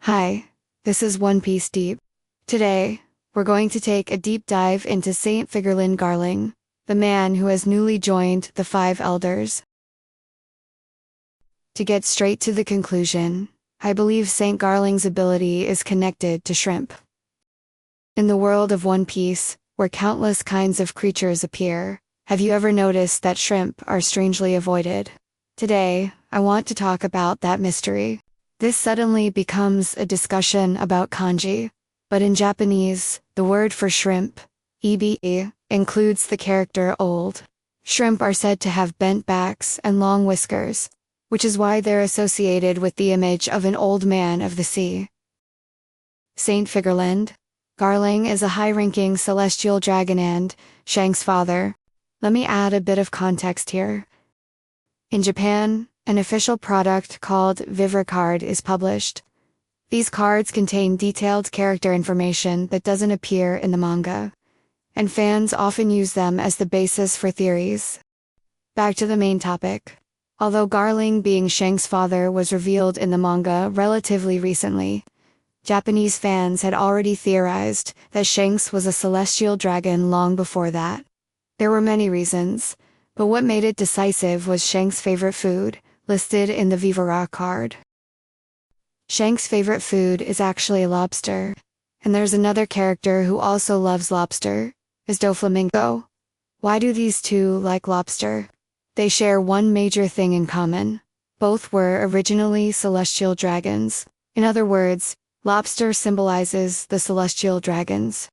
Hi, this is One Piece Deep. Today, we're going to take a deep dive into Saint Figurlin Garling, the man who has newly joined the Five Elders. To get straight to the conclusion, I believe Saint Garling's ability is connected to shrimp. In the world of One Piece, where countless kinds of creatures appear, have you ever noticed that shrimp are strangely avoided? Today, I want to talk about that mystery. This suddenly becomes a discussion about kanji, but in Japanese, the word for shrimp, ebe, includes the character old. Shrimp are said to have bent backs and long whiskers, which is why they're associated with the image of an old man of the sea. Saint Figurlin Garling is a high-ranking celestial dragon and Shanks' father. Let me add a bit of context here. In Japan, an official product called Vivre Card is published. These cards contain detailed character information that doesn't appear in the manga, and fans often use them as the basis for theories. Back to the main topic. Although Garling being Shanks' father was revealed in the manga relatively recently, Japanese fans had already theorized that Shanks was a celestial dragon long before that. There were many reasons, but what made it decisive was Shanks' favorite food, listed in the Vivara card. Shanks' favorite food is actually lobster, and there's another character who also loves lobster, is Doflamingo. Why do these two like lobster? They share one major thing in common. Both were originally celestial dragons. In other words, lobster symbolizes the celestial dragons.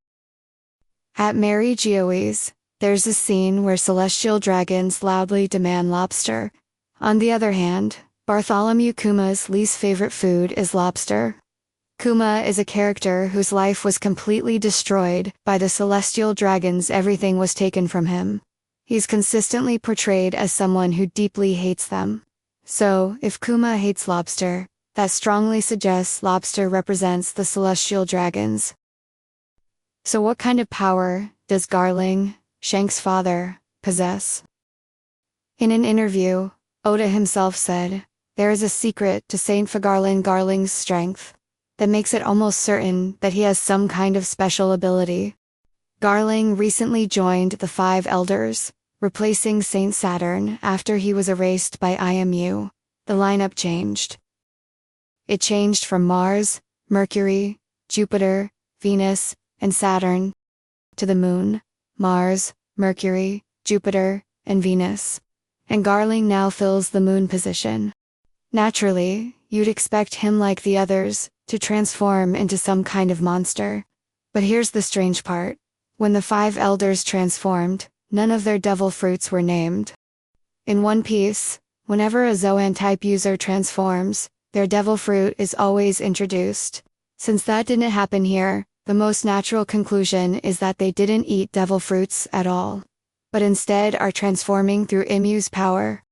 At Mary Geoise, there's a scene where celestial dragons loudly demand lobster. On the other hand, Bartholomew Kuma's least favorite food is lobster. Kuma is a character whose life was completely destroyed by the celestial dragons. Everything was taken from him. He's consistently portrayed as someone who deeply hates them. So, if Kuma hates lobster, that strongly suggests lobster represents the celestial dragons. So what kind of power does Garling, Shanks' father, possess? In an interview, Oda himself said, "There is a secret to Saint Figurlin Garling's strength that makes it almost certain that he has some kind of special ability." Garling recently joined the Five Elders, replacing Saint Saturn after he was erased by IMU. The lineup changed. It changed from Mars, Mercury, Jupiter, Venus, and Saturn to the Moon, Mars, Mercury, Jupiter, and Venus. And Garling now fills the Moon position. Naturally, you'd expect him, like the others, to transform into some kind of monster. But here's the strange part. When the Five Elders transformed, none of their devil fruits were named. In One Piece, whenever a Zoan-type user transforms, their devil fruit is always introduced. Since that didn't happen here, the most natural conclusion is that they didn't eat devil fruits at all, but instead are transforming through Imu's power.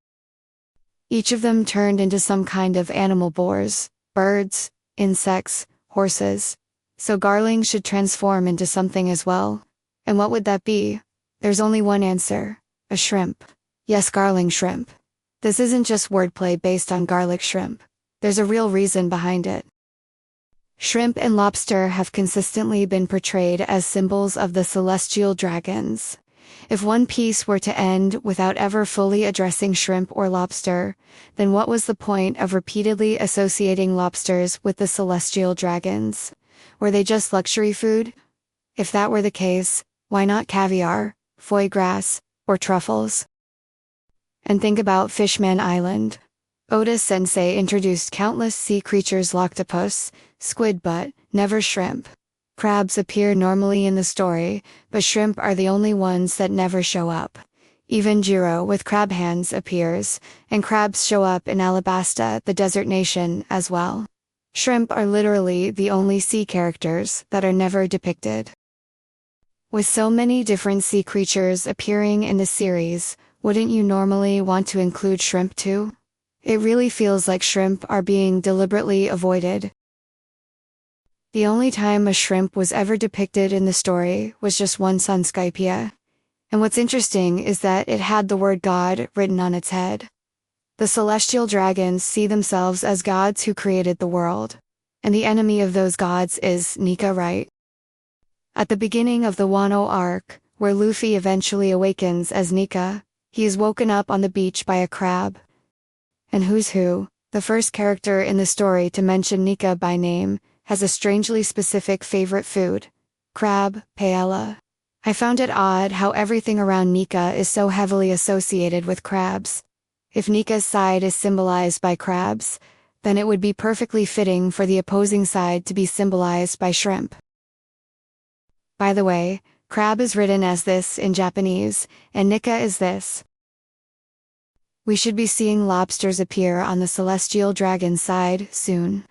Each of them turned into some kind of animal boars, birds, insects, horses. So Garling should transform into something as well. And what would that be? There's only one answer: a shrimp. Yes, Garling shrimp. This isn't just wordplay based on garlic shrimp. There's a real reason behind it. Shrimp and lobster have consistently been portrayed as symbols of the celestial dragons. If One Piece were to end without ever fully addressing shrimp or lobster, then what was the point of repeatedly associating lobsters with the celestial dragons? Were they just luxury food? If that were the case, why not caviar, foie gras, or truffles? And think about Fishman Island. Oda-sensei introduced countless sea creatures: octopus, squid, but never shrimp. Crabs appear normally in the story, but shrimp are the only ones that never show up. Even Jiro with crab hands appears, and crabs show up in Alabasta, the desert nation, as well. Shrimp are literally the only sea characters that are never depicted. With so many different sea creatures appearing in the series, wouldn't you normally want to include shrimp too? It really feels like shrimp are being deliberately avoided. The only time a shrimp was ever depicted in the story was just once on Skypiea. And what's interesting is that it had the word God written on its head. The celestial dragons see themselves as gods who created the world. And the enemy of those gods is Nika, right? At the beginning of the Wano arc, where Luffy eventually awakens as Nika, he is woken up on the beach by a crab. And who's who, the first character in the story to mention Nika by name, has a strangely specific favorite food: crab paella. I found it odd how everything around Nika is so heavily associated with crabs. If Nika's side is symbolized by crabs, then it would be perfectly fitting for the opposing side to be symbolized by shrimp. By the way, crab is written as this in Japanese, and Nika is this. We should be seeing lobsters appear on the Celestial Dragon side soon.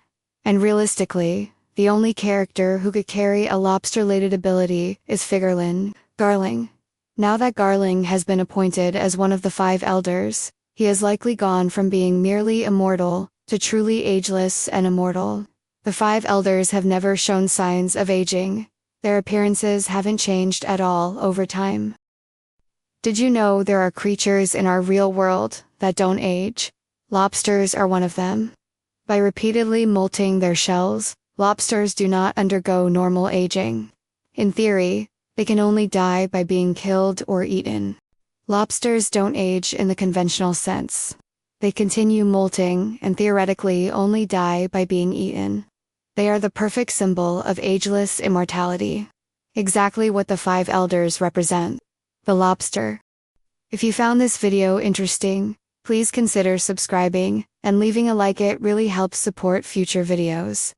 And realistically, the only character who could carry a lobster-related ability is Figurlin, Garling. Now that Garling has been appointed as one of the 5 elders, he has likely gone from being merely immortal to truly ageless and immortal. The 5 elders have never shown signs of aging. Their appearances haven't changed at all over time. Did you know there are creatures in our real world that don't age? Lobsters are one of them. By repeatedly molting their shells, lobsters do not undergo normal aging. In theory, they can only die by being killed or eaten. Lobsters don't age in the conventional sense. They continue molting and theoretically only die by being eaten. They are the perfect symbol of ageless immortality. Exactly what the 5 elders represent. The lobster. If you found this video interesting, please consider subscribing, and leaving a like. It really helps support future videos.